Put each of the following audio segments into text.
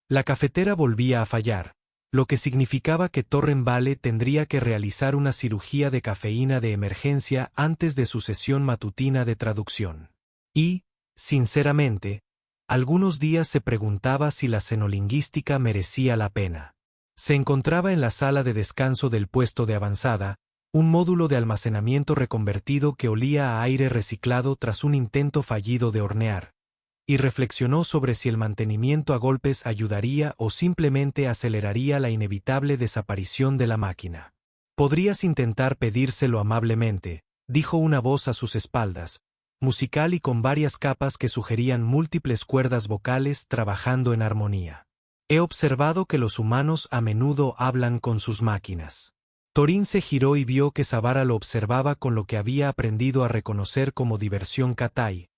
La cafetera volvía a fallar, lo que significaba que Torren Vale tendría que realizar una cirugía de cafeína de emergencia antes de su sesión matutina de traducción. Y, sinceramente, algunos días se preguntaba si la xenolingüística merecía la pena. Se encontraba en la sala de descanso del puesto de avanzada, un módulo de almacenamiento reconvertido que olía a aire reciclado tras un intento fallido de hornear, y reflexionó sobre si el mantenimiento a golpes ayudaría o simplemente aceleraría la inevitable desaparición de la máquina. «Podrías intentar pedírselo amablemente», dijo una voz a sus espaldas, musical y con varias capas que sugerían múltiples cuerdas vocales trabajando en armonía. «He observado que los humanos a menudo hablan con sus máquinas». Torín se giró y vio que Savara lo observaba con lo que había aprendido a reconocer como diversión Katai,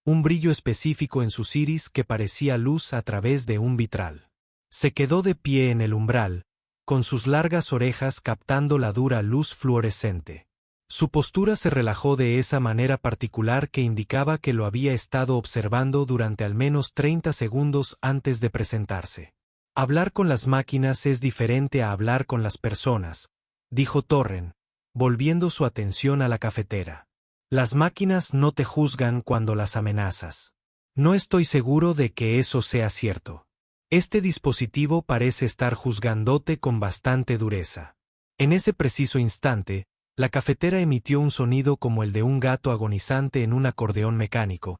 un brillo específico en sus iris que parecía luz a través de un vitral. Se quedó de pie en el umbral, con sus largas orejas captando la dura luz fluorescente. Su postura se relajó de esa manera particular que indicaba que lo había estado observando durante al menos 30 segundos antes de presentarse. «Hablar con las máquinas es diferente a hablar con las personas», dijo Torren, volviendo su atención a la cafetera. «Las máquinas no te juzgan cuando las amenazas. No estoy seguro de que eso sea cierto. Este dispositivo parece estar juzgándote con bastante dureza». En ese preciso instante, la cafetera emitió un sonido como el de un gato agonizante en un acordeón mecánico,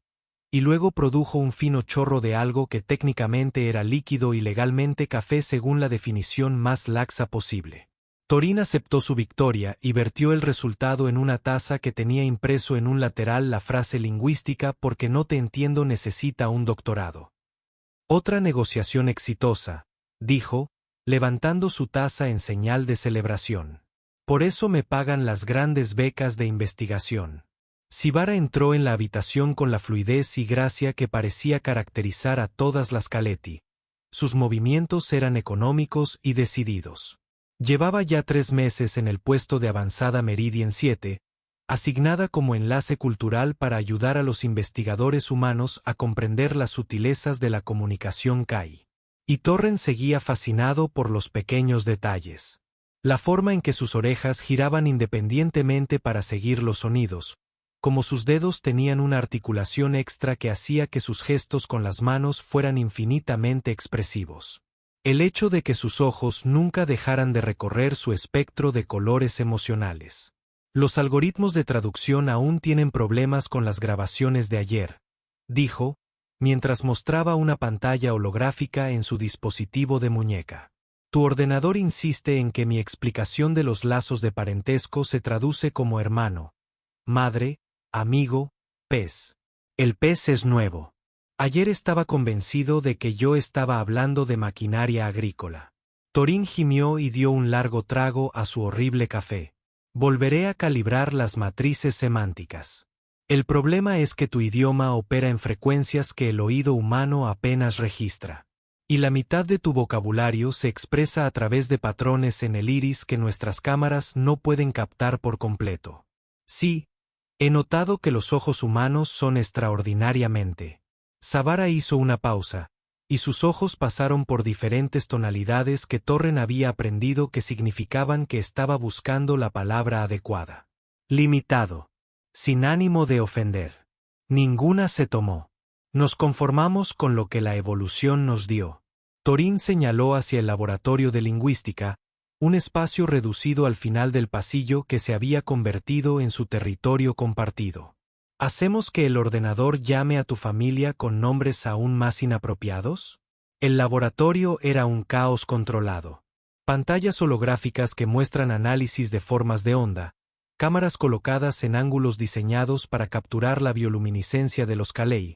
y luego produjo un fino chorro de algo que técnicamente era líquido y legalmente café según la definición más laxa posible. Torín aceptó su victoria y vertió el resultado en una taza que tenía impreso en un lateral la frase lingüística «porque no te entiendo necesita un doctorado». «Otra negociación exitosa», dijo, levantando su taza en señal de celebración. «Por eso me pagan las grandes becas de investigación». Savara entró en la habitación con la fluidez y gracia que parecía caracterizar a todas las Kalethi. Sus movimientos eran económicos y decididos. Llevaba ya 3 meses en el puesto de avanzada Meridian 7, asignada como enlace cultural para ayudar a los investigadores humanos a comprender las sutilezas de la comunicación Kai. Y Torren seguía fascinado por los pequeños detalles. La forma en que sus orejas giraban independientemente para seguir los sonidos, como sus dedos tenían una articulación extra que hacía que sus gestos con las manos fueran infinitamente expresivos. El hecho de que sus ojos nunca dejaran de recorrer su espectro de colores emocionales. «Los algoritmos de traducción aún tienen problemas con las grabaciones de ayer», dijo, mientras mostraba una pantalla holográfica en su dispositivo de muñeca. «Tu ordenador insiste en que mi explicación de los lazos de parentesco se traduce como hermano, madre, amigo, pez. El pez es nuevo. Ayer estaba convencido de que yo estaba hablando de maquinaria agrícola». Torín gimió y dio un largo trago a su horrible café. «Volveré a calibrar las matrices semánticas. El problema es que tu idioma opera en frecuencias que el oído humano apenas registra. Y la mitad de tu vocabulario se expresa a través de patrones en el iris que nuestras cámaras no pueden captar por completo. Sí, he notado que los ojos humanos son extraordinariamente». Savara hizo una pausa, y sus ojos pasaron por diferentes tonalidades que Torren había aprendido que significaban que estaba buscando la palabra adecuada. «Limitado. Sin ánimo de ofender. Ninguna se tomó. Nos conformamos con lo que la evolución nos dio». Torín señaló hacia el laboratorio de lingüística, un espacio reducido al final del pasillo que se había convertido en su territorio compartido. ¿Hacemos que el ordenador llame a tu familia con nombres aún más inapropiados? El laboratorio era un caos controlado. Pantallas holográficas que muestran análisis de formas de onda, cámaras colocadas en ángulos diseñados para capturar la bioluminiscencia de los Kalei,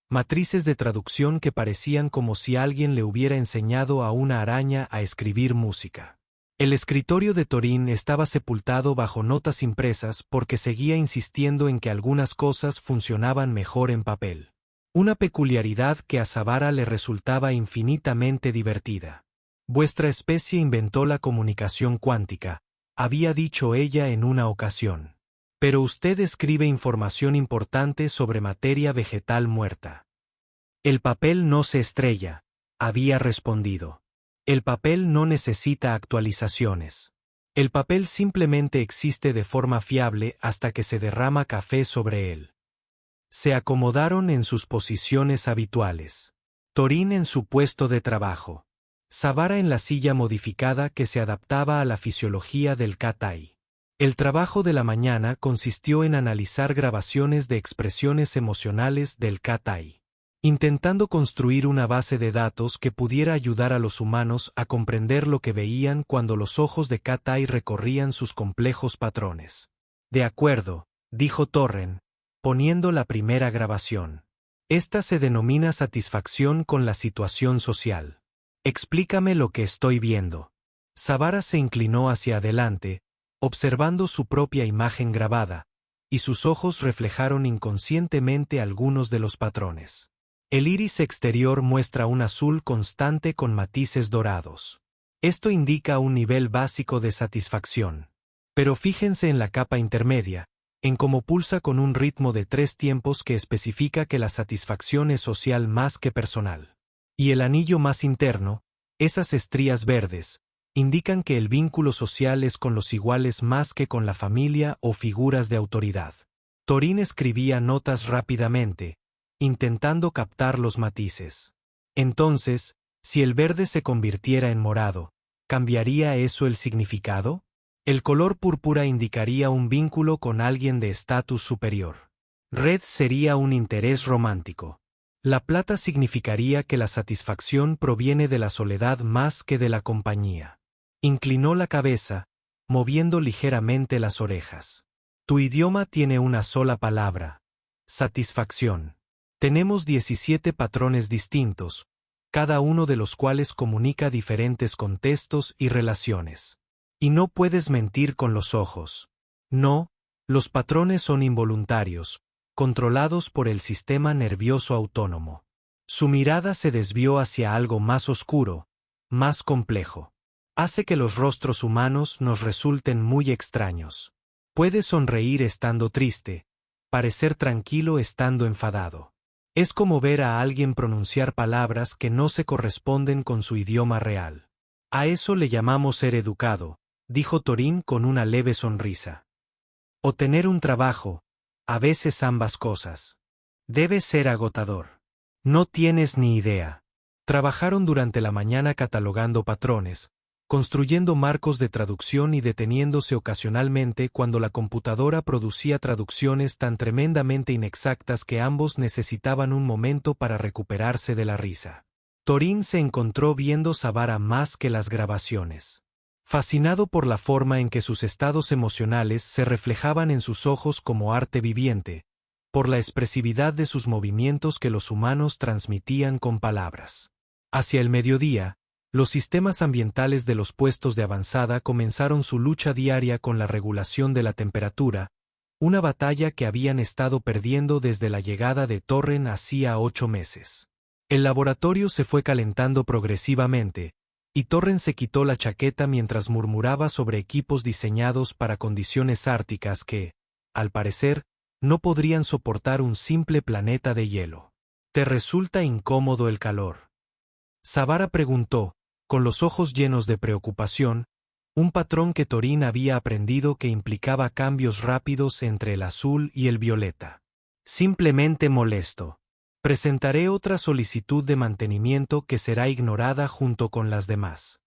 matrices de traducción que parecían como si alguien le hubiera enseñado a una araña a escribir música. El escritorio de Torín estaba sepultado bajo notas impresas porque seguía insistiendo en que algunas cosas funcionaban mejor en papel. Una peculiaridad que a Savara le resultaba infinitamente divertida. «Vuestra especie inventó la comunicación cuántica», había dicho ella en una ocasión. «Pero usted escribe información importante sobre materia vegetal muerta. El papel no se estrella», había respondido. El papel no necesita actualizaciones. El papel simplemente existe de forma fiable hasta que se derrama café sobre él. Se acomodaron en sus posiciones habituales. Torín en su puesto de trabajo. Savara en la silla modificada que se adaptaba a la fisiología del cat-eye. El trabajo de la mañana consistió en analizar grabaciones de expresiones emocionales del cat-eye, intentando construir una base de datos que pudiera ayudar a los humanos a comprender lo que veían cuando los ojos de cat-eye recorrían sus complejos patrones. De acuerdo, dijo Torren, poniendo la primera grabación. Esta se denomina satisfacción con la situación social. Explícame lo que estoy viendo. Savara se inclinó hacia adelante, observando su propia imagen grabada, y sus ojos reflejaron inconscientemente algunos de los patrones. El iris exterior muestra un azul constante con matices dorados. Esto indica un nivel básico de satisfacción. Pero fíjense en la capa intermedia, en cómo pulsa con un ritmo de 3 tiempos que especifica que la satisfacción es social más que personal. Y el anillo más interno, esas estrías verdes, indican que el vínculo social es con los iguales más que con la familia o figuras de autoridad. Torín escribía notas rápidamente, intentando captar los matices. Entonces, si el verde se convirtiera en morado, ¿cambiaría eso el significado? El color púrpura indicaría un vínculo con alguien de estatus superior. Red sería un interés romántico. La plata significaría que la satisfacción proviene de la soledad más que de la compañía. Inclinó la cabeza, moviendo ligeramente las orejas. Tu idioma tiene una sola palabra: satisfacción. Tenemos 17 patrones distintos, cada uno de los cuales comunica diferentes contextos y relaciones. Y no puedes mentir con los ojos. No, los patrones son involuntarios, controlados por el sistema nervioso autónomo. Su mirada se desvió hacia algo más oscuro, más complejo. Hace que los rostros humanos nos resulten muy extraños. Puedes sonreír estando triste, parecer tranquilo estando enfadado. Es como ver a alguien pronunciar palabras que no se corresponden con su idioma real. A eso le llamamos ser educado, dijo Torín con una leve sonrisa. O tener un trabajo, a veces ambas cosas. Debe ser agotador. No tienes ni idea. Trabajaron durante la mañana catalogando patrones, construyendo marcos de traducción y deteniéndose ocasionalmente cuando la computadora producía traducciones tan tremendamente inexactas que ambos necesitaban un momento para recuperarse de la risa. Torín se encontró viendo Savara más que las grabaciones. Fascinado por la forma en que sus estados emocionales se reflejaban en sus ojos como arte viviente, por la expresividad de sus movimientos que los humanos transmitían con palabras. Hacia el mediodía, los sistemas ambientales de los puestos de avanzada comenzaron su lucha diaria con la regulación de la temperatura, una batalla que habían estado perdiendo desde la llegada de Torren hacía 8 meses. El laboratorio se fue calentando progresivamente, y Torren se quitó la chaqueta mientras murmuraba sobre equipos diseñados para condiciones árticas que, al parecer, no podrían soportar un simple planeta de hielo. ¿Te resulta incómodo el calor?, Savara preguntó, con los ojos llenos de preocupación, un patrón que Torín había aprendido que implicaba cambios rápidos entre el azul y el violeta. Simplemente molesto. Presentaré otra solicitud de mantenimiento que será ignorada junto con las demás.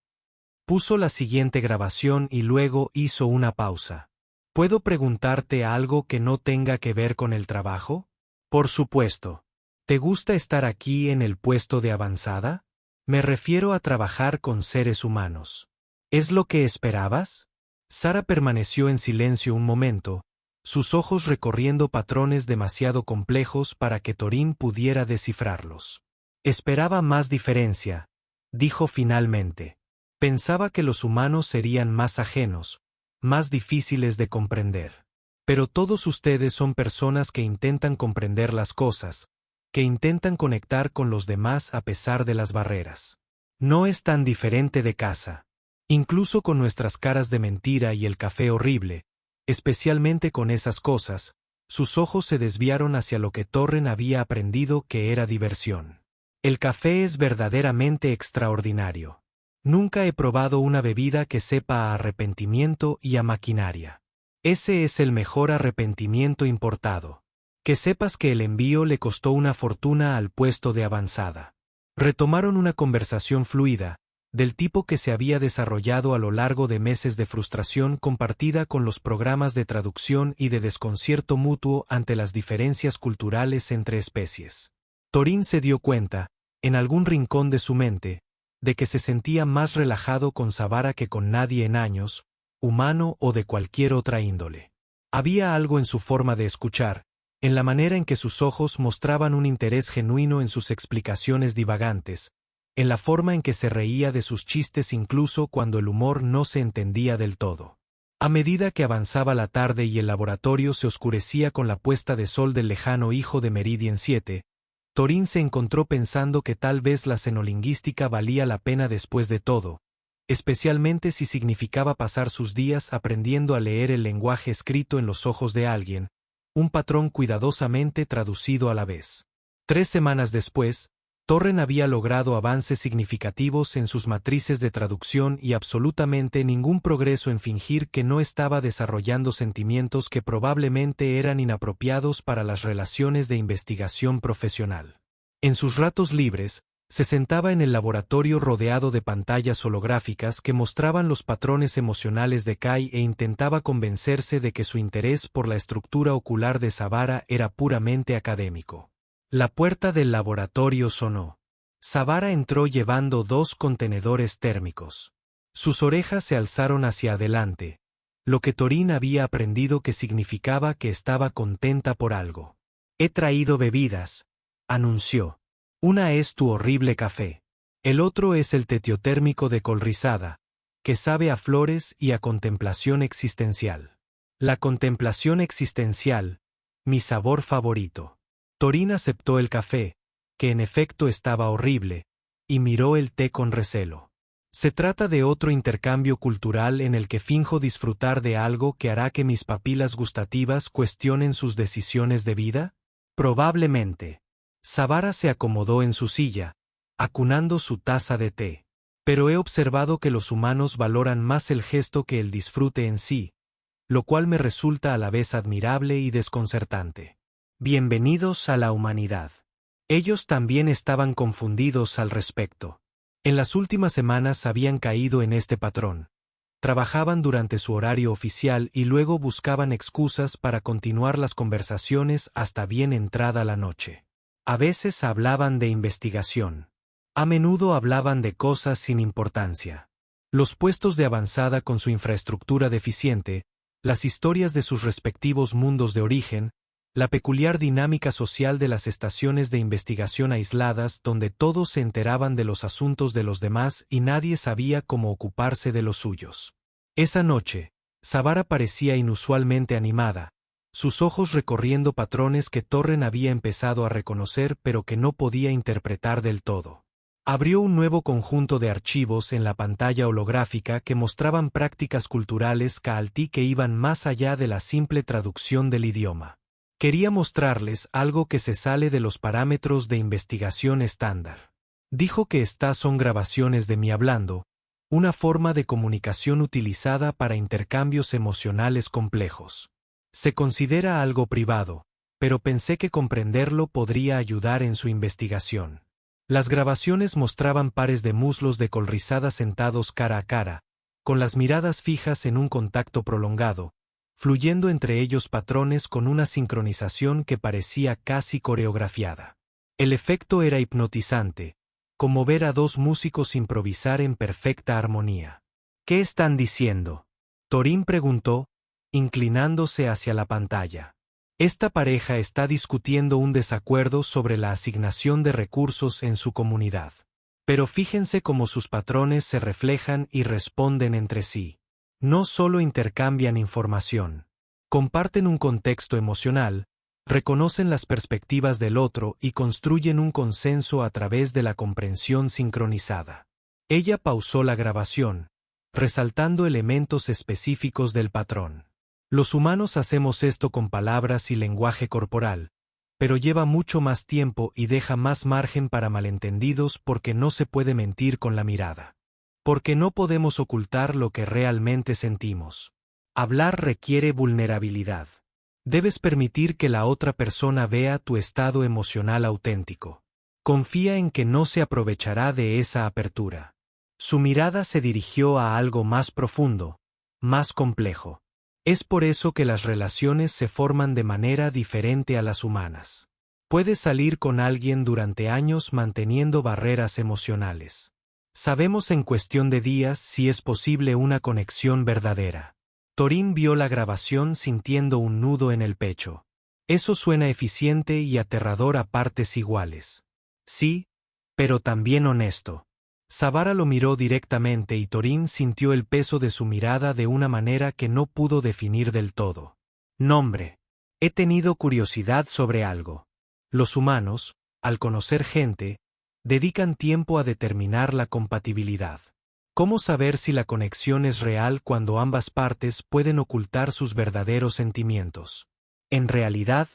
Puso la siguiente grabación y luego hizo una pausa. ¿Puedo preguntarte algo que no tenga que ver con el trabajo? Por supuesto. ¿Te gusta estar aquí en el puesto de avanzada? Me refiero a trabajar con seres humanos. ¿Es lo que esperabas? Sara permaneció en silencio un momento, sus ojos recorriendo patrones demasiado complejos para que Torín pudiera descifrarlos. Esperaba más diferencia, dijo finalmente. Pensaba que los humanos serían más ajenos, más difíciles de comprender. Pero todos ustedes son personas que intentan comprender las cosas, que intentan conectar con los demás a pesar de las barreras. No es tan diferente de casa. Incluso con nuestras caras de mentira y el café horrible, especialmente con esas cosas, sus ojos se desviaron hacia lo que Torren había aprendido que era diversión. El café es verdaderamente extraordinario. Nunca he probado una bebida que sepa a arrepentimiento y a maquinaria. Ese es el mejor arrepentimiento importado. Que sepas que el envío le costó una fortuna al puesto de avanzada. Retomaron una conversación fluida, del tipo que se había desarrollado a lo largo de meses de frustración compartida con los programas de traducción y de desconcierto mutuo ante las diferencias culturales entre especies. Torín se dio cuenta, en algún rincón de su mente, de que se sentía más relajado con Savara que con nadie en años, humano o de cualquier otra índole. Había algo en su forma de escuchar, en la manera en que sus ojos mostraban un interés genuino en sus explicaciones divagantes, en la forma en que se reía de sus chistes incluso cuando el humor no se entendía del todo. A medida que avanzaba la tarde y el laboratorio se oscurecía con la puesta de sol del lejano hijo de Meridian 7, Torín se encontró pensando que tal vez la xenolingüística valía la pena después de todo, especialmente si significaba pasar sus días aprendiendo a leer el lenguaje escrito en los ojos de alguien, un patrón cuidadosamente traducido a la vez. 3 semanas después, Torren había logrado avances significativos en sus matrices de traducción y absolutamente ningún progreso en fingir que no estaba desarrollando sentimientos que probablemente eran inapropiados para las relaciones de investigación profesional. En sus ratos libres, se sentaba en el laboratorio rodeado de pantallas holográficas que mostraban los patrones emocionales de Kai e intentaba convencerse de que su interés por la estructura ocular de Savara era puramente académico. La puerta del laboratorio sonó. Savara entró llevando 2 contenedores térmicos. Sus orejas se alzaron hacia adelante, lo que Torín había aprendido que significaba que estaba contenta por algo. «He traído bebidas», anunció. «Una es tu horrible café. El otro es el tetiotérmico de col rizada, que sabe a flores y a contemplación existencial. La contemplación existencial, mi sabor favorito». Torín aceptó el café, que en efecto estaba horrible, y miró el té con recelo. ¿Se trata de otro intercambio cultural en el que finjo disfrutar de algo que hará que mis papilas gustativas cuestionen sus decisiones de vida? Probablemente. Savara se acomodó en su silla, acunando su taza de té. Pero he observado que los humanos valoran más el gesto que el disfrute en sí, lo cual me resulta a la vez admirable y desconcertante. Bienvenidos a la humanidad. Ellos también estaban confundidos al respecto. En las últimas semanas habían caído en este patrón. Trabajaban durante su horario oficial y luego buscaban excusas para continuar las conversaciones hasta bien entrada la noche. A veces hablaban de investigación. A menudo hablaban de cosas sin importancia. Los puestos de avanzada con su infraestructura deficiente, las historias de sus respectivos mundos de origen, la peculiar dinámica social de las estaciones de investigación aisladas donde todos se enteraban de los asuntos de los demás y nadie sabía cómo ocuparse de los suyos. Esa noche, Savara parecía inusualmente animada, sus ojos recorriendo patrones que Torren había empezado a reconocer pero que no podía interpretar del todo. Abrió un nuevo conjunto de archivos en la pantalla holográfica que mostraban prácticas culturales Kaalti que iban más allá de la simple traducción del idioma. Quería mostrarles algo que se sale de los parámetros de investigación estándar. Dijo que estas son grabaciones de mí hablando, una forma de comunicación utilizada para intercambios emocionales complejos. Se considera algo privado, pero pensé que comprenderlo podría ayudar en su investigación. Las grabaciones mostraban pares de muslos de col rizada sentados cara a cara, con las miradas fijas en un contacto prolongado, fluyendo entre ellos patrones con una sincronización que parecía casi coreografiada. El efecto era hipnotizante, como ver a 2 músicos improvisar en perfecta armonía. ¿Qué están diciendo?, Torín preguntó, inclinándose hacia la pantalla. Esta pareja está discutiendo un desacuerdo sobre la asignación de recursos en su comunidad. Pero fíjense cómo sus patrones se reflejan y responden entre sí. No solo intercambian información, comparten un contexto emocional, reconocen las perspectivas del otro y construyen un consenso a través de la comprensión sincronizada. Ella pausó la grabación, resaltando elementos específicos del patrón. Los humanos hacemos esto con palabras y lenguaje corporal, pero lleva mucho más tiempo y deja más margen para malentendidos porque no se puede mentir con la mirada. Porque no podemos ocultar lo que realmente sentimos. Hablar requiere vulnerabilidad. Debes permitir que la otra persona vea tu estado emocional auténtico. Confía en que no se aprovechará de esa apertura. Su mirada se dirigió a algo más profundo, más complejo. Es por eso que las relaciones se forman de manera diferente a las humanas. Puedes salir con alguien durante años manteniendo barreras emocionales. Sabemos en cuestión de días si es posible una conexión verdadera. Torín vio la grabación sintiendo un nudo en el pecho. Eso suena eficiente y aterrador a partes iguales. Sí, pero también honesto. Savara lo miró directamente y Torín sintió el peso de su mirada de una manera que no pudo definir del todo. Nombre. He tenido curiosidad sobre algo. Los humanos, al conocer gente, dedican tiempo a determinar la compatibilidad. ¿Cómo saber si la conexión es real cuando ambas partes pueden ocultar sus verdaderos sentimientos? En realidad,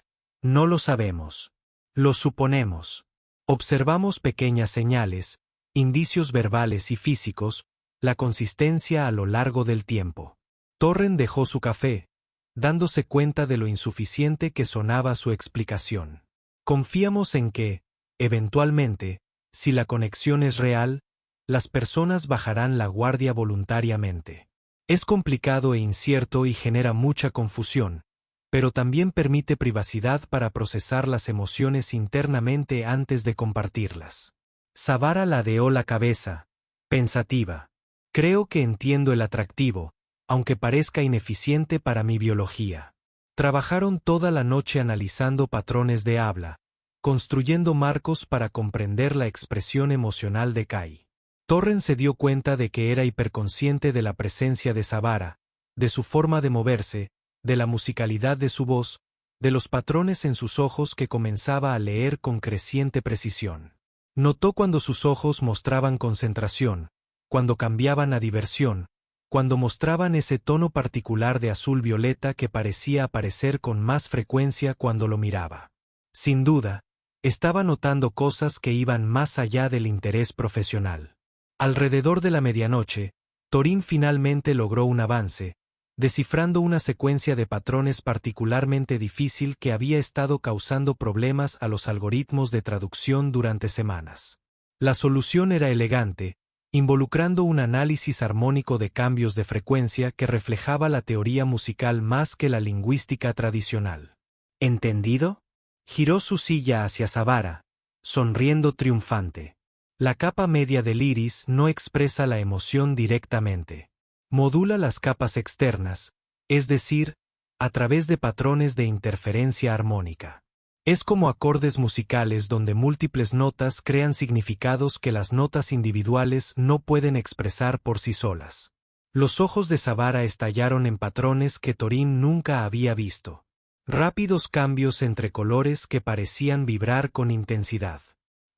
no lo sabemos. Lo suponemos. Observamos pequeñas señales, indicios verbales y físicos, la consistencia a lo largo del tiempo. Torren dejó su café, dándose cuenta de lo insuficiente que sonaba su explicación. Confiamos en que, eventualmente, si la conexión es real, las personas bajarán la guardia voluntariamente. Es complicado e incierto y genera mucha confusión, pero también permite privacidad para procesar las emociones internamente antes de compartirlas. Savara ladeó la cabeza, pensativa. Creo que entiendo el atractivo, aunque parezca ineficiente para mi biología. Trabajaron toda la noche analizando patrones de habla, construyendo marcos para comprender la expresión emocional de Kai. Torren se dio cuenta de que era hiperconsciente de la presencia de Savara, de su forma de moverse, de la musicalidad de su voz, de los patrones en sus ojos que comenzaba a leer con creciente precisión. Notó cuando sus ojos mostraban concentración, cuando cambiaban a diversión, cuando mostraban ese tono particular de azul-violeta que parecía aparecer con más frecuencia cuando lo miraba. Sin duda, estaba notando cosas que iban más allá del interés profesional. Alrededor de la medianoche, Torín finalmente logró un avance, descifrando una secuencia de patrones particularmente difícil que había estado causando problemas a los algoritmos de traducción durante semanas. La solución era elegante, involucrando un análisis armónico de cambios de frecuencia que reflejaba la teoría musical más que la lingüística tradicional. ¿Entendido? Giró su silla hacia Savara, sonriendo triunfante. La capa media del iris no expresa la emoción directamente. Modula las capas externas, es decir, a través de patrones de interferencia armónica. Es como acordes musicales donde múltiples notas crean significados que las notas individuales no pueden expresar por sí solas. Los ojos de Savara estallaron en patrones que Torín nunca había visto. Rápidos cambios entre colores que parecían vibrar con intensidad.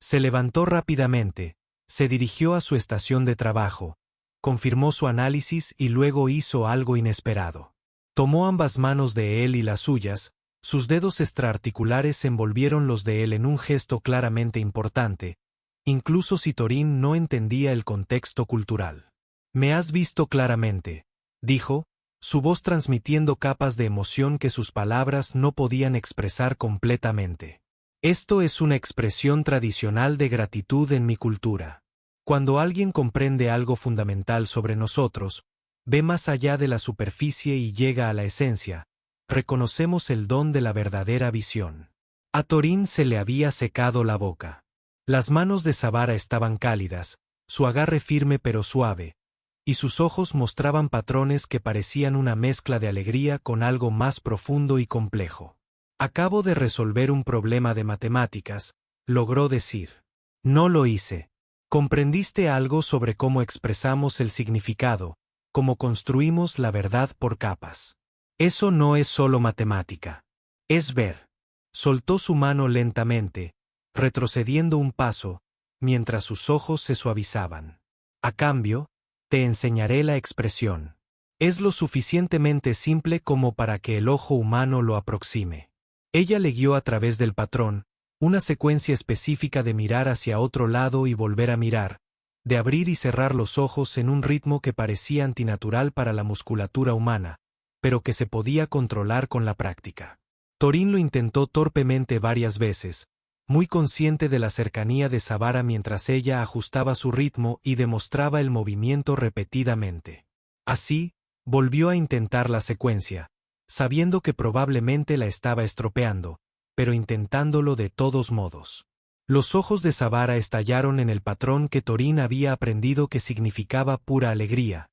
Se levantó rápidamente, se dirigió a su estación de trabajo, confirmó su análisis y luego hizo algo inesperado. Tomó ambas manos de él y las suyas, sus dedos extraarticulares envolvieron los de él en un gesto claramente importante, incluso si Torín no entendía el contexto cultural. «Me has visto claramente», dijo, su voz transmitiendo capas de emoción que sus palabras no podían expresar completamente. Esto es una expresión tradicional de gratitud en mi cultura. Cuando alguien comprende algo fundamental sobre nosotros, ve más allá de la superficie y llega a la esencia, reconocemos el don de la verdadera visión. A Torín se le había secado la boca. Las manos de Savara estaban cálidas, su agarre firme pero suave, y sus ojos mostraban patrones que parecían una mezcla de alegría con algo más profundo y complejo. Acabo de resolver un problema de matemáticas, logró decir. No lo hice. Comprendiste algo sobre cómo expresamos el significado, cómo construimos la verdad por capas. Eso no es solo matemática. Es ver. Soltó su mano lentamente, retrocediendo un paso, mientras sus ojos se suavizaban. A cambio, te enseñaré la expresión. Es lo suficientemente simple como para que el ojo humano lo aproxime. Ella le guió a través del patrón, una secuencia específica de mirar hacia otro lado y volver a mirar, de abrir y cerrar los ojos en un ritmo que parecía antinatural para la musculatura humana, pero que se podía controlar con la práctica. Torín lo intentó torpemente varias veces, muy consciente de la cercanía de Savara mientras ella ajustaba su ritmo y demostraba el movimiento repetidamente. Así, volvió a intentar la secuencia, sabiendo que probablemente la estaba estropeando, pero intentándolo de todos modos. Los ojos de Savara estallaron en el patrón que Torín había aprendido que significaba pura alegría,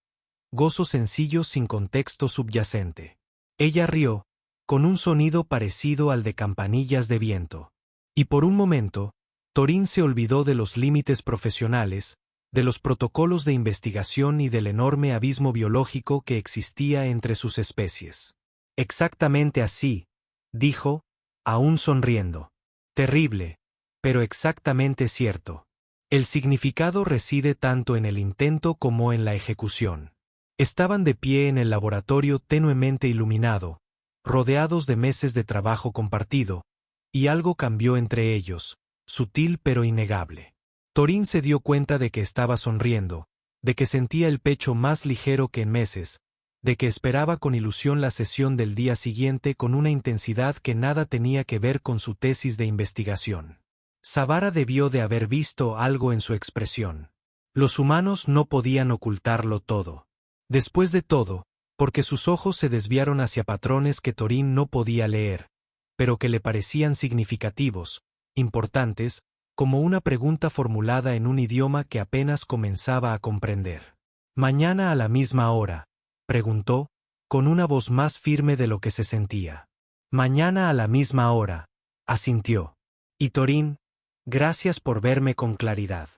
gozo sencillo sin contexto subyacente. Ella rió, con un sonido parecido al de campanillas de viento. Y por un momento, Torín se olvidó de los límites profesionales, de los protocolos de investigación y del enorme abismo biológico que existía entre sus especies. Exactamente así, dijo, aún sonriendo. Terrible, pero exactamente cierto. El significado reside tanto en el intento como en la ejecución. Estaban de pie en el laboratorio tenuemente iluminado, rodeados de meses de trabajo compartido, y algo cambió entre ellos, sutil pero innegable. Torín se dio cuenta de que estaba sonriendo, de que sentía el pecho más ligero que en meses, de que esperaba con ilusión la sesión del día siguiente con una intensidad que nada tenía que ver con su tesis de investigación. Savara debió de haber visto algo en su expresión. Los humanos no podían ocultarlo todo. Después de todo, porque sus ojos se desviaron hacia patrones que Torín no podía leer, pero que le parecían significativos, importantes, como una pregunta formulada en un idioma que apenas comenzaba a comprender. «¿Mañana a la misma hora?», preguntó, con una voz más firme de lo que se sentía. «Mañana a la misma hora», asintió. «Y Torín, gracias por verme con claridad.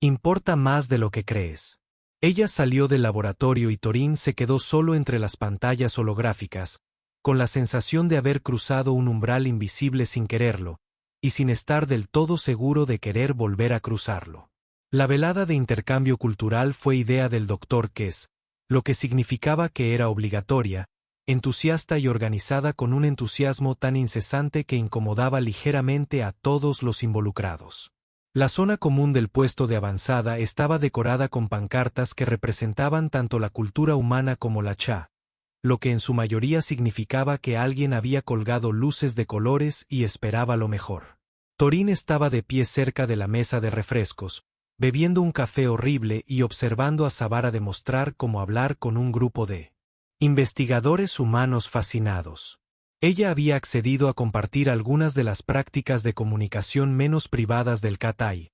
Importa más de lo que crees». Ella salió del laboratorio y Torín se quedó solo entre las pantallas holográficas, con la sensación de haber cruzado un umbral invisible sin quererlo, y sin estar del todo seguro de querer volver a cruzarlo. La velada de intercambio cultural fue idea del Dr. Kess, lo que significaba que era obligatoria, entusiasta y organizada con un entusiasmo tan incesante que incomodaba ligeramente a todos los involucrados. La zona común del puesto de avanzada estaba decorada con pancartas que representaban tanto la cultura humana como la cha, lo que en su mayoría significaba que alguien había colgado luces de colores y esperaba lo mejor. Torín estaba de pie cerca de la mesa de refrescos, bebiendo un café horrible y observando a Savara demostrar cómo hablar con un grupo de investigadores humanos fascinados. Ella había accedido a compartir algunas de las prácticas de comunicación menos privadas del Cat-Eye,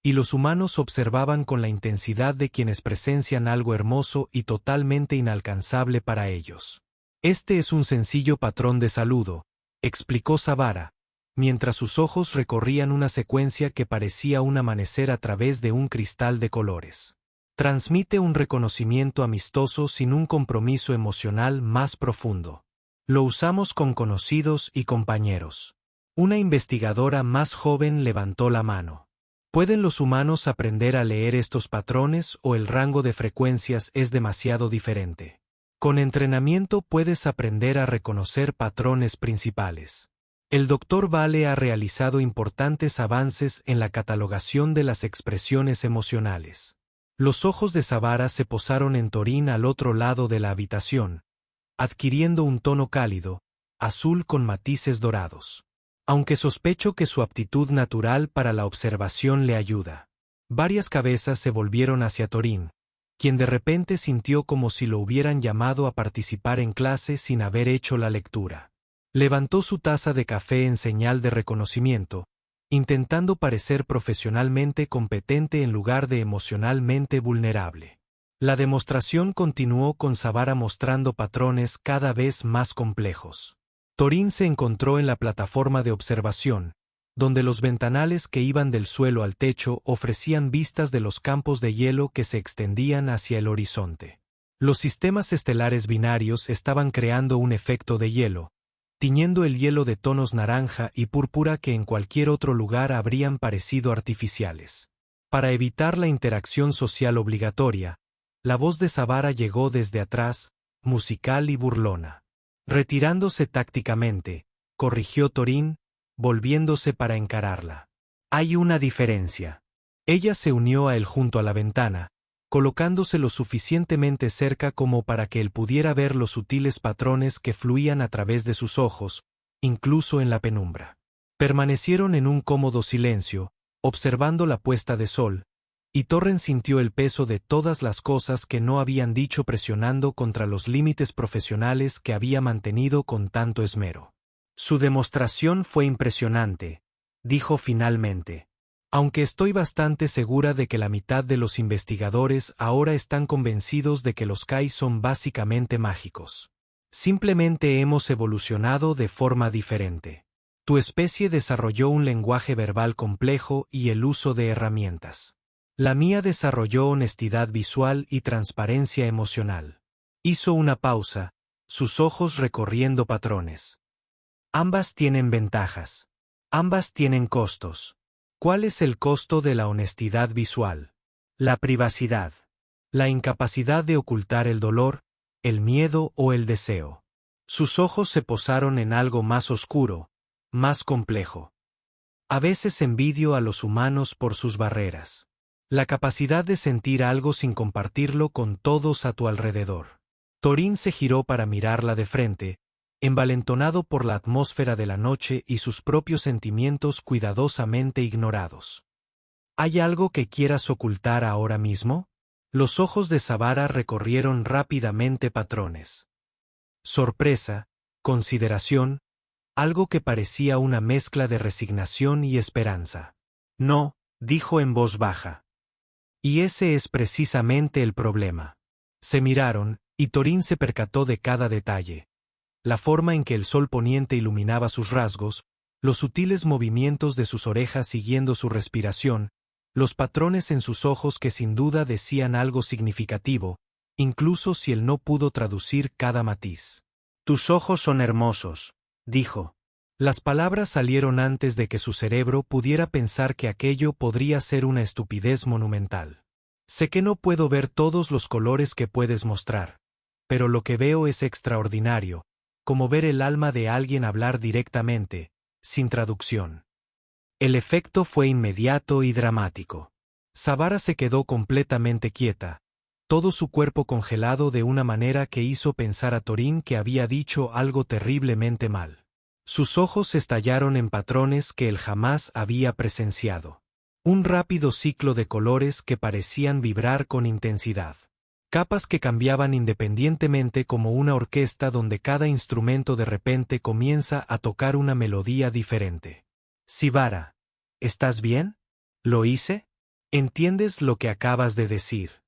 y los humanos observaban con la intensidad de quienes presencian algo hermoso y totalmente inalcanzable para ellos. «Este es un sencillo patrón de saludo», explicó Savara, mientras sus ojos recorrían una secuencia que parecía un amanecer a través de un cristal de colores. «Transmite un reconocimiento amistoso sin un compromiso emocional más profundo. Lo usamos con conocidos y compañeros». Una investigadora más joven levantó la mano. ¿Pueden los humanos aprender a leer estos patrones o el rango de frecuencias es demasiado diferente? Con entrenamiento puedes aprender a reconocer patrones principales. El Dr. Vale ha realizado importantes avances en la catalogación de las expresiones emocionales. Los ojos de Savara se posaron en Torín al otro lado de la habitación, adquiriendo un tono cálido, azul con matices dorados. Aunque sospecho que su aptitud natural para la observación le ayuda. Varias cabezas se volvieron hacia Torín, quien de repente sintió como si lo hubieran llamado a participar en clase sin haber hecho la lectura. Levantó su taza de café en señal de reconocimiento, intentando parecer profesionalmente competente en lugar de emocionalmente vulnerable. La demostración continuó con Savara mostrando patrones cada vez más complejos. Torín se encontró en la plataforma de observación, donde los ventanales que iban del suelo al techo ofrecían vistas de los campos de hielo que se extendían hacia el horizonte. Los sistemas estelares binarios estaban creando un efecto de hielo, tiñendo el hielo de tonos naranja y púrpura que en cualquier otro lugar habrían parecido artificiales. Para evitar la interacción social obligatoria, la voz de Savara llegó desde atrás, musical y burlona. Retirándose tácticamente, corrigió Thorin, volviéndose para encararla. Hay una diferencia. Ella se unió a él junto a la ventana, colocándose lo suficientemente cerca como para que él pudiera ver los sutiles patrones que fluían a través de sus ojos, incluso en la penumbra. Permanecieron en un cómodo silencio, observando la puesta de sol, y Torren sintió el peso de todas las cosas que no habían dicho presionando contra los límites profesionales que había mantenido con tanto esmero. Su demostración fue impresionante, dijo finalmente. Aunque estoy bastante segura de que la mitad de los investigadores ahora están convencidos de que los Kai son básicamente mágicos. Simplemente hemos evolucionado de forma diferente. Tu especie desarrolló un lenguaje verbal complejo y el uso de herramientas. La mía desarrolló honestidad visual y transparencia emocional. Hizo una pausa, sus ojos recorriendo patrones. Ambas tienen ventajas. Ambas tienen costos. ¿Cuál es el costo de la honestidad visual? La privacidad. La incapacidad de ocultar el dolor, el miedo o el deseo. Sus ojos se posaron en algo más oscuro, más complejo. A veces envidio a los humanos por sus barreras. La capacidad de sentir algo sin compartirlo con todos a tu alrededor. Thorin se giró para mirarla de frente, envalentonado por la atmósfera de la noche y sus propios sentimientos cuidadosamente ignorados. ¿Hay algo que quieras ocultar ahora mismo? Los ojos de Sabara recorrieron rápidamente patrones. Sorpresa, consideración, algo que parecía una mezcla de resignación y esperanza. No, dijo en voz baja. Y ese es precisamente el problema. Se miraron, y Thorin se percató de cada detalle. La forma en que el sol poniente iluminaba sus rasgos, los sutiles movimientos de sus orejas siguiendo su respiración, los patrones en sus ojos que sin duda decían algo significativo, incluso si él no pudo traducir cada matiz. Tus ojos son hermosos, dijo. Las palabras salieron antes de que su cerebro pudiera pensar que aquello podría ser una estupidez monumental. Sé que no puedo ver todos los colores que puedes mostrar, pero lo que veo es extraordinario, como ver el alma de alguien hablar directamente, sin traducción. El efecto fue inmediato y dramático. Sabara se quedó completamente quieta, todo su cuerpo congelado de una manera que hizo pensar a Thorin que había dicho algo terriblemente mal. Sus ojos estallaron en patrones que él jamás había presenciado. Un rápido ciclo de colores que parecían vibrar con intensidad. Capas que cambiaban independientemente como una orquesta donde cada instrumento de repente comienza a tocar una melodía diferente. Sivara, ¿estás bien? ¿Lo hice? ¿Entiendes lo que acabas de decir?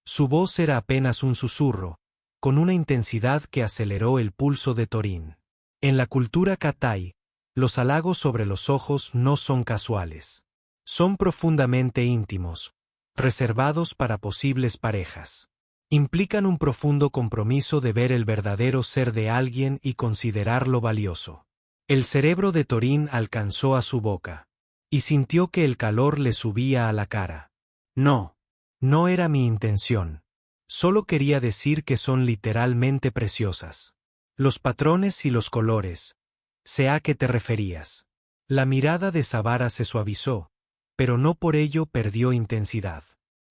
Su voz era apenas un susurro, con una intensidad que aceleró el pulso de Thorin. En la cultura Katai, los halagos sobre los ojos no son casuales. Son profundamente íntimos, reservados para posibles parejas. Implican un profundo compromiso de ver el verdadero ser de alguien y considerarlo valioso. El cerebro de Thorin alcanzó a su boca, y sintió que el calor le subía a la cara. No, no era mi intención. Solo quería decir que son literalmente preciosas. Los patrones y los colores. Sé a qué te referías. La mirada de Sabara se suavizó, pero no por ello perdió intensidad.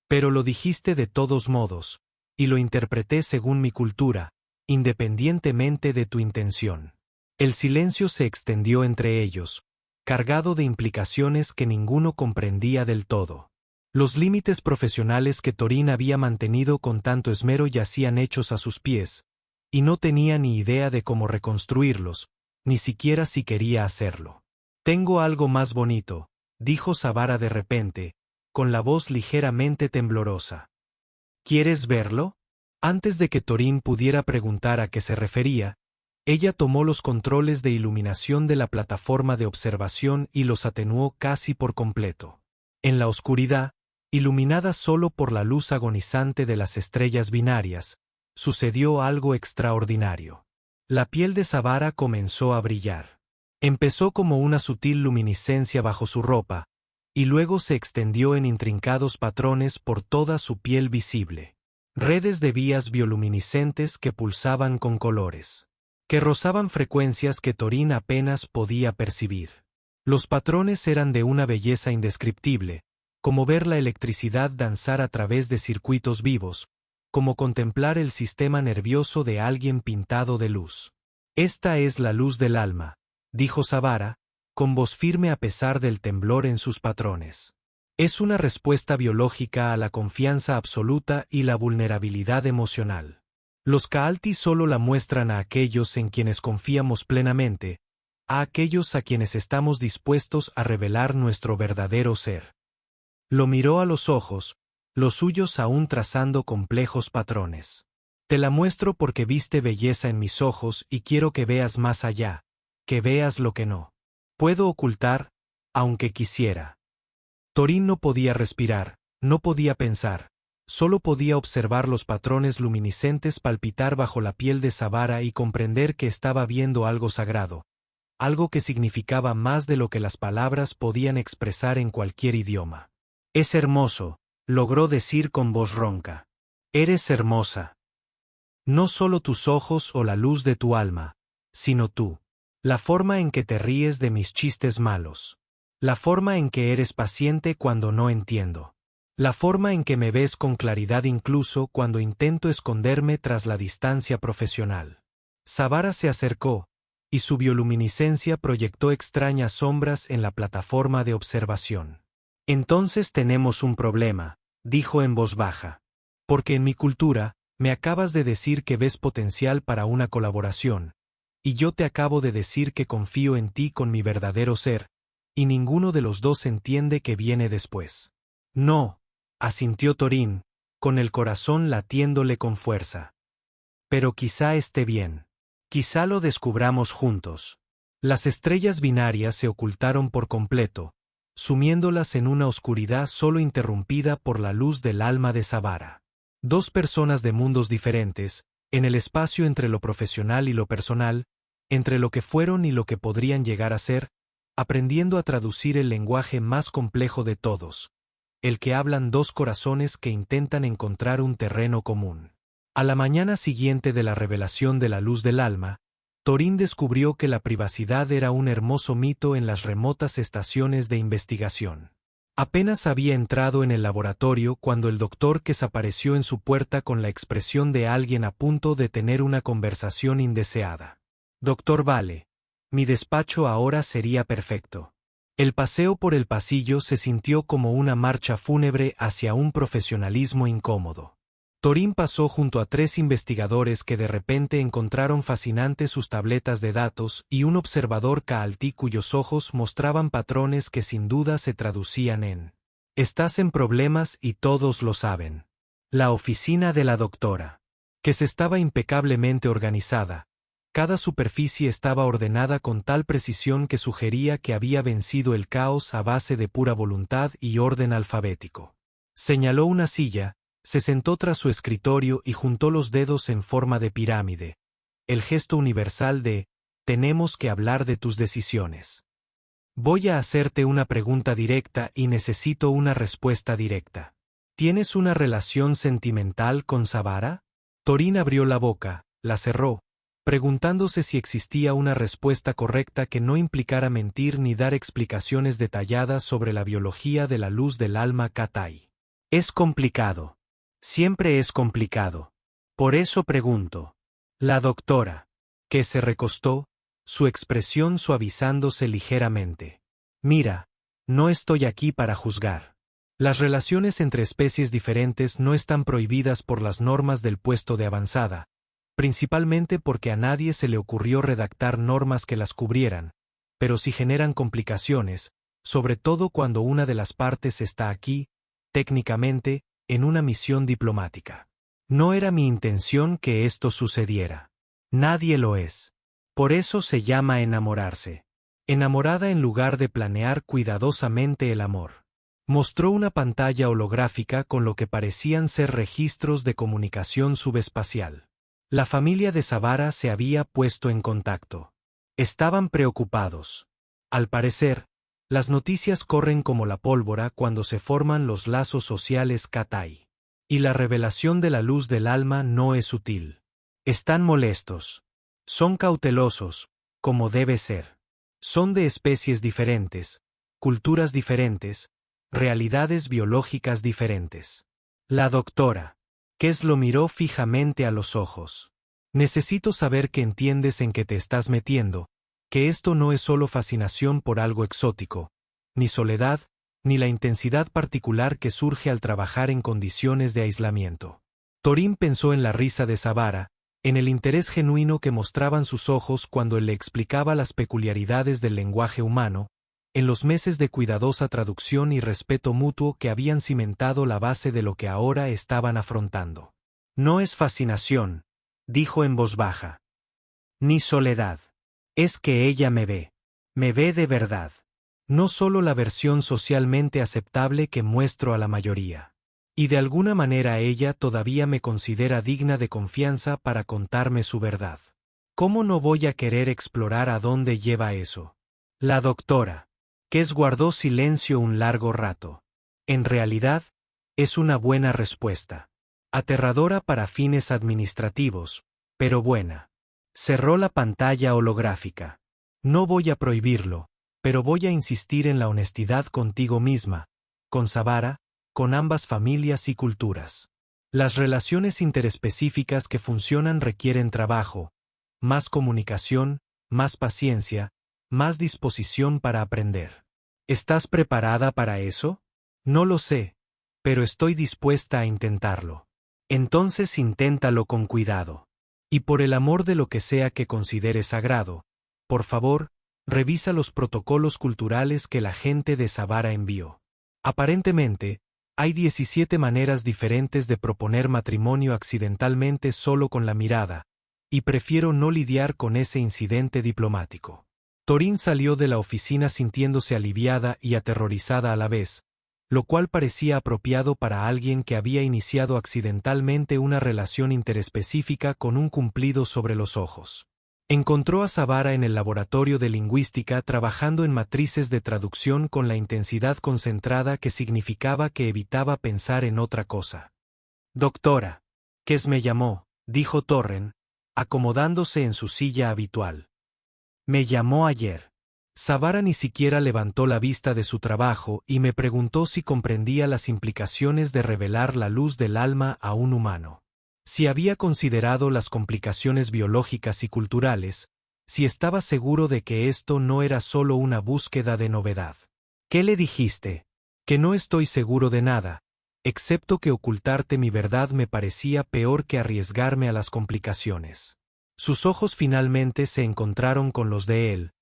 Pero lo dijiste de todos modos, y lo interpreté según mi cultura, independientemente de tu intención. El silencio se extendió entre ellos, cargado de implicaciones que ninguno comprendía del todo. Los límites profesionales que Thorin había mantenido con tanto esmero yacían hechos a sus pies, y no tenía ni idea de cómo reconstruirlos, ni siquiera si quería hacerlo. Tengo algo más bonito, dijo Sabara de repente, con la voz ligeramente temblorosa. ¿Quieres verlo? Antes de que Thorin pudiera preguntar a qué se refería, ella tomó los controles de iluminación de la plataforma de observación y los atenuó casi por completo. En la oscuridad, iluminada solo por la luz agonizante de las estrellas binarias, sucedió algo extraordinario. La piel de Sabara comenzó a brillar. Empezó como una sutil luminiscencia bajo su ropa, y luego se extendió en intrincados patrones por toda su piel visible. Redes de vías bioluminiscentes que pulsaban con colores. que rozaban frecuencias que Thorin apenas podía percibir. Los patrones eran de una belleza indescriptible, como ver la electricidad danzar a través de circuitos vivos, como contemplar el sistema nervioso de alguien pintado de luz. Esta es la luz del alma, dijo Savara, con voz firme a pesar del temblor en sus patrones. Es una respuesta biológica a la confianza absoluta y la vulnerabilidad emocional. Los Kaalti solo la muestran a aquellos en quienes confiamos plenamente, a aquellos a quienes estamos dispuestos a revelar nuestro verdadero ser. Lo miró a los ojos, los suyos aún trazando complejos patrones. Te la muestro porque viste belleza en mis ojos y quiero que veas más allá, que veas lo que no puedo ocultar, aunque quisiera. Thorin no podía respirar, no podía pensar, solo podía observar los patrones luminiscentes palpitar bajo la piel de Savara y comprender que estaba viendo algo sagrado, algo que significaba más de lo que las palabras podían expresar en cualquier idioma. Es hermoso, logró decir con voz ronca. Eres hermosa. No solo tus ojos o la luz de tu alma, sino tú. La forma en que te ríes de mis chistes malos. La forma en que eres paciente cuando no entiendo. La forma en que me ves con claridad incluso cuando intento esconderme tras la distancia profesional. Savara se acercó, y su bioluminiscencia proyectó extrañas sombras en la plataforma de observación. Entonces tenemos un problema, dijo en voz baja. Porque en mi cultura, me acabas de decir que ves potencial para una colaboración, y yo te acabo de decir que confío en ti con mi verdadero ser, y ninguno de los dos entiende que viene después. No, asintió Thorin, con el corazón latiéndole con fuerza. Pero quizá esté bien. Quizá lo descubramos juntos. Las estrellas binarias se ocultaron por completo, sumiéndolas en una oscuridad solo interrumpida por la luz del alma de Savara. Dos personas de mundos diferentes, en el espacio entre lo profesional y lo personal, entre lo que fueron y lo que podrían llegar a ser, aprendiendo a traducir el lenguaje más complejo de todos, el que hablan dos corazones que intentan encontrar un terreno común. A la mañana siguiente de la revelación de la luz del alma, Thorin descubrió que la privacidad era un hermoso mito en las remotas estaciones de investigación. Apenas había entrado en el laboratorio cuando el doctor desapareció en su puerta con la expresión de alguien a punto de tener una conversación indeseada. Doctor Vale, mi despacho ahora sería perfecto. El paseo por el pasillo se sintió como una marcha fúnebre hacia un profesionalismo incómodo. Thorin pasó junto a tres investigadores que de repente encontraron fascinantes sus tabletas de datos y un observador Kaalti cuyos ojos mostraban patrones que sin duda se traducían en «Estás en problemas y todos lo saben». La oficina de la doctora, que se estaba impecablemente organizada. Cada superficie estaba ordenada con tal precisión que sugería que había vencido el caos a base de pura voluntad y orden alfabético. Señaló una silla, se sentó tras su escritorio y juntó los dedos en forma de pirámide, el gesto universal de «tenemos que hablar de tus decisiones». Voy a hacerte una pregunta directa y necesito una respuesta directa. ¿Tienes una relación sentimental con Savara? Thorin abrió la boca, la cerró, preguntándose si existía una respuesta correcta que no implicara mentir ni dar explicaciones detalladas sobre la biología de la luz del alma Katai. Es complicado. Siempre es complicado. Por eso pregunto. La doctora, que se recostó, su expresión suavizándose ligeramente. Mira, no estoy aquí para juzgar. Las relaciones entre especies diferentes no están prohibidas por las normas del puesto de avanzada, principalmente porque a nadie se le ocurrió redactar normas que las cubrieran, pero sí generan complicaciones, sobre todo cuando una de las partes está aquí, técnicamente, en una misión diplomática. No era mi intención que esto sucediera. Nadie lo es. Por eso se llama enamorarse. Enamorada en lugar de planear cuidadosamente el amor. Mostró una pantalla holográfica con lo que parecían ser registros de comunicación subespacial. La familia de Savara se había puesto en contacto. Estaban preocupados. Al parecer, las noticias corren como la pólvora cuando se forman los lazos sociales Katai. Y la revelación de la luz del alma no es sutil. Están molestos. Son cautelosos, como debe ser. Son de especies diferentes, culturas diferentes, realidades biológicas diferentes. La doctora Kes lo miró fijamente a los ojos. Necesito saber que entiendes en qué te estás metiendo, que esto no es solo fascinación por algo exótico, ni soledad, ni la intensidad particular que surge al trabajar en condiciones de aislamiento. Torín pensó en la risa de Savara, en el interés genuino que mostraban sus ojos cuando él le explicaba las peculiaridades del lenguaje humano, en los meses de cuidadosa traducción y respeto mutuo que habían cimentado la base de lo que ahora estaban afrontando. No es fascinación, dijo en voz baja. Ni soledad. Es que ella me ve. Me ve de verdad. No solo la versión socialmente aceptable que muestro a la mayoría. Y de alguna manera ella todavía me considera digna de confianza para contarme su verdad. ¿Cómo no voy a querer explorar a dónde lleva eso? La doctora Kes guardó silencio un largo rato. En realidad, es una buena respuesta. Aterradora para fines administrativos, pero buena. Cerró la pantalla holográfica. No voy a prohibirlo, pero voy a insistir en la honestidad contigo misma, con Savara, con ambas familias y culturas. Las relaciones interespecíficas que funcionan requieren trabajo, más comunicación, más paciencia, más disposición para aprender. ¿Estás preparada para eso? No lo sé, pero estoy dispuesta a intentarlo. Entonces inténtalo con cuidado. Y por el amor de lo que sea que consideres sagrado, por favor, revisa los protocolos culturales que la gente de Savara envió. Aparentemente, hay 17 maneras diferentes de proponer matrimonio accidentalmente solo con la mirada, y prefiero no lidiar con ese incidente diplomático. Torín salió de la oficina sintiéndose aliviada y aterrorizada a la vez, lo cual parecía apropiado para alguien que había iniciado accidentalmente una relación interespecífica con un cumplido sobre los ojos. Encontró a Savara en el laboratorio de lingüística trabajando en matrices de traducción con la intensidad concentrada que significaba que evitaba pensar en otra cosa. Doctora, Kes me llamó, dijo Torren, acomodándose en su silla habitual. Me llamó ayer. Savara ni siquiera levantó la vista de su trabajo y me preguntó si comprendía las implicaciones de revelar la luz del alma a un humano. Si había considerado las complicaciones biológicas y culturales, si estaba seguro de que esto no era solo una búsqueda de novedad. ¿Qué le dijiste? Que no estoy seguro de nada, excepto que ocultarte mi verdad me parecía peor que arriesgarme a las complicaciones. Sus ojos finalmente se encontraron con los de él,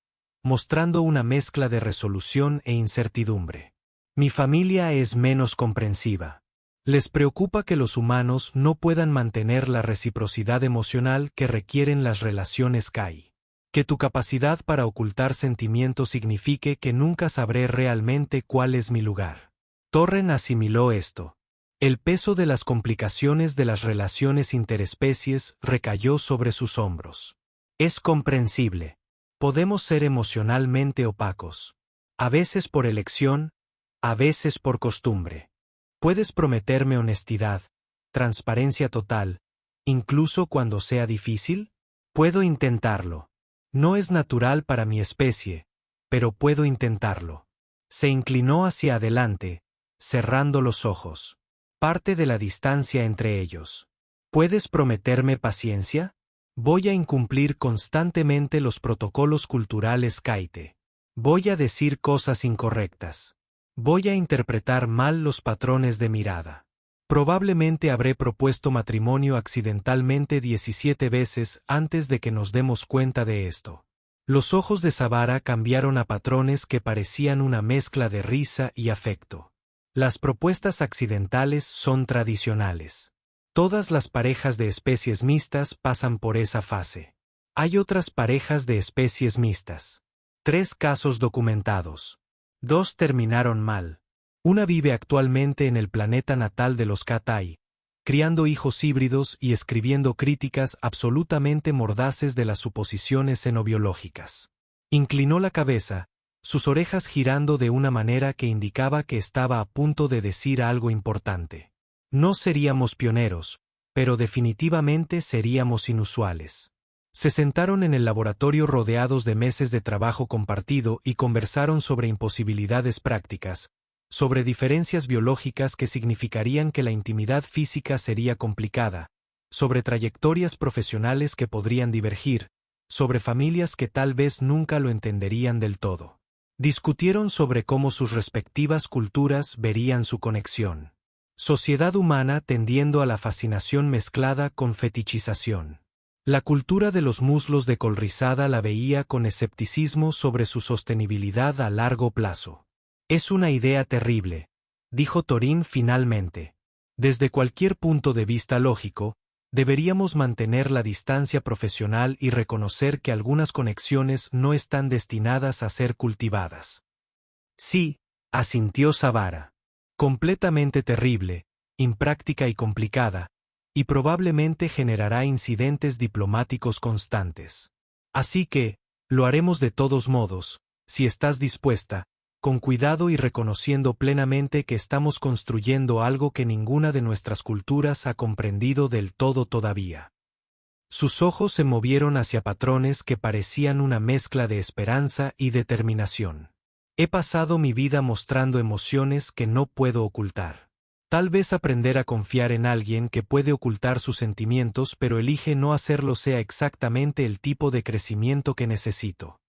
mostrando una mezcla de resolución e incertidumbre. Mi familia es menos comprensiva. Les preocupa que los humanos no puedan mantener la reciprocidad emocional que requieren las relaciones CAI. Que tu capacidad para ocultar sentimientos signifique que nunca sabré realmente cuál es mi lugar. Torren asimiló esto. El peso de las complicaciones de las relaciones interespecies recayó sobre sus hombros. Es comprensible. Podemos ser emocionalmente opacos. A veces por elección, a veces por costumbre. ¿Puedes prometerme honestidad, transparencia total, incluso cuando sea difícil? Puedo intentarlo. No es natural para mi especie, pero puedo intentarlo. Se inclinó hacia adelante, cerrando los ojos. Parte de la distancia entre ellos. ¿Puedes prometerme paciencia? Voy a incumplir constantemente los protocolos culturales Kaite. Voy a decir cosas incorrectas. Voy a interpretar mal los patrones de mirada. Probablemente habré propuesto matrimonio accidentalmente 17 veces antes de que nos demos cuenta de esto. Los ojos de Savara cambiaron a patrones que parecían una mezcla de risa y afecto. Las propuestas accidentales son tradicionales. Todas las parejas de especies mixtas pasan por esa fase. Hay otras parejas de especies mixtas. 3 casos documentados. 2 terminaron mal. Una vive actualmente en el planeta natal de los Katai, criando hijos híbridos y escribiendo críticas absolutamente mordaces de las suposiciones xenobiológicas. Inclinó la cabeza, sus orejas girando de una manera que indicaba que estaba a punto de decir algo importante. No seríamos pioneros, pero definitivamente seríamos inusuales. Se sentaron en el laboratorio rodeados de meses de trabajo compartido y conversaron sobre imposibilidades prácticas, sobre diferencias biológicas que significarían que la intimidad física sería complicada, sobre trayectorias profesionales que podrían divergir, sobre familias que tal vez nunca lo entenderían del todo. Discutieron sobre cómo sus respectivas culturas verían su conexión. Sociedad humana tendiendo a la fascinación mezclada con fetichización. La cultura de los muslos de col rizada la veía con escepticismo sobre su sostenibilidad a largo plazo. Es una idea terrible, dijo Torín finalmente. Desde cualquier punto de vista lógico, deberíamos mantener la distancia profesional y reconocer que algunas conexiones no están destinadas a ser cultivadas. Sí, asintió Savara. Completamente terrible, impráctica y complicada, y probablemente generará incidentes diplomáticos constantes. Así que, lo haremos de todos modos, si estás dispuesta, con cuidado y reconociendo plenamente que estamos construyendo algo que ninguna de nuestras culturas ha comprendido del todo todavía. Sus ojos se movieron hacia patrones que parecían una mezcla de esperanza y determinación. He pasado mi vida mostrando emociones que no puedo ocultar. Tal vez aprender a confiar en alguien que puede ocultar sus sentimientos pero elige no hacerlo sea exactamente el tipo de crecimiento que necesito.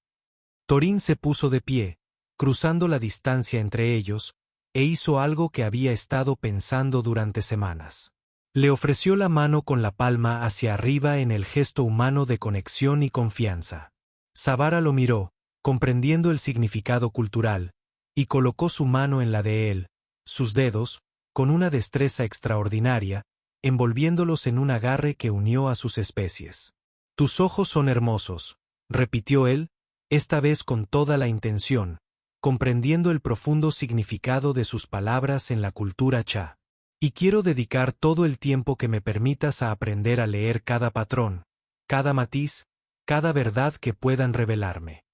Torín se puso de pie, cruzando la distancia entre ellos, e hizo algo que había estado pensando durante semanas. Le ofreció la mano con la palma hacia arriba en el gesto humano de conexión y confianza. Savara lo miró, comprendiendo el significado cultural, y colocó su mano en la de él, sus dedos, con una destreza extraordinaria, envolviéndolos en un agarre que unió a sus especies. Tus ojos son hermosos, repitió él, esta vez con toda la intención, comprendiendo el profundo significado de sus palabras en la cultura cha. Y quiero dedicar todo el tiempo que me permitas a aprender a leer cada patrón, cada matiz, cada verdad que puedan revelarme.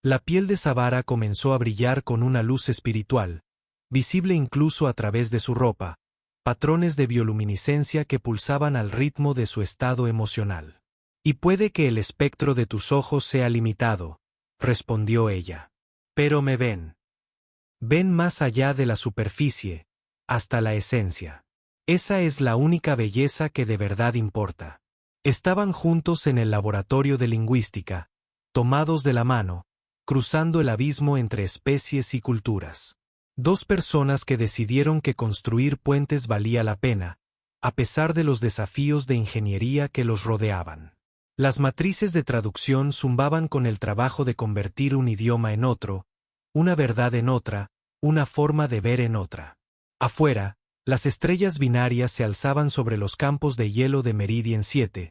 La piel de Savara comenzó a brillar con una luz espiritual, visible incluso a través de su ropa, patrones de bioluminiscencia que pulsaban al ritmo de su estado emocional. Y puede que el espectro de tus ojos sea limitado, respondió ella. Pero me ven. Ven más allá de la superficie, hasta la esencia. Esa es la única belleza que de verdad importa. Estaban juntos en el laboratorio de lingüística, tomados de la mano, cruzando el abismo entre especies y culturas. Dos personas que decidieron que construir puentes valía la pena, a pesar de los desafíos de ingeniería que los rodeaban. Las matrices de traducción zumbaban con el trabajo de convertir un idioma en otro, una verdad en otra, una forma de ver en otra. Afuera, las estrellas binarias se alzaban sobre los campos de hielo de Meridian 7,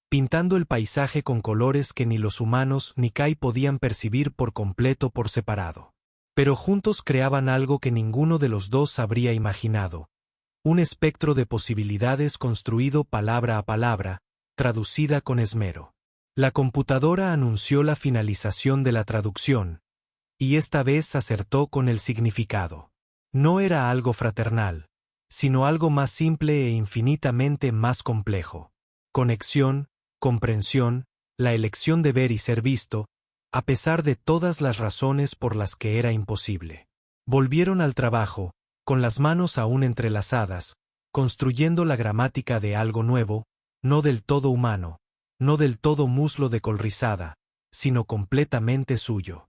pintando el paisaje con colores que ni los humanos ni Kai podían percibir por completo por separado. Pero juntos creaban algo que ninguno de los dos habría imaginado, un espectro de posibilidades construido palabra a palabra, traducida con esmero. La computadora anunció la finalización de la traducción, y esta vez acertó con el significado. No era algo fraternal, sino algo más simple e infinitamente más complejo. Conexión, comprensión, la elección de ver y ser visto, a pesar de todas las razones por las que era imposible. Volvieron al trabajo, con las manos aún entrelazadas, construyendo la gramática de algo nuevo, no del todo humano, no del todo muslo de col rizada, sino completamente suyo.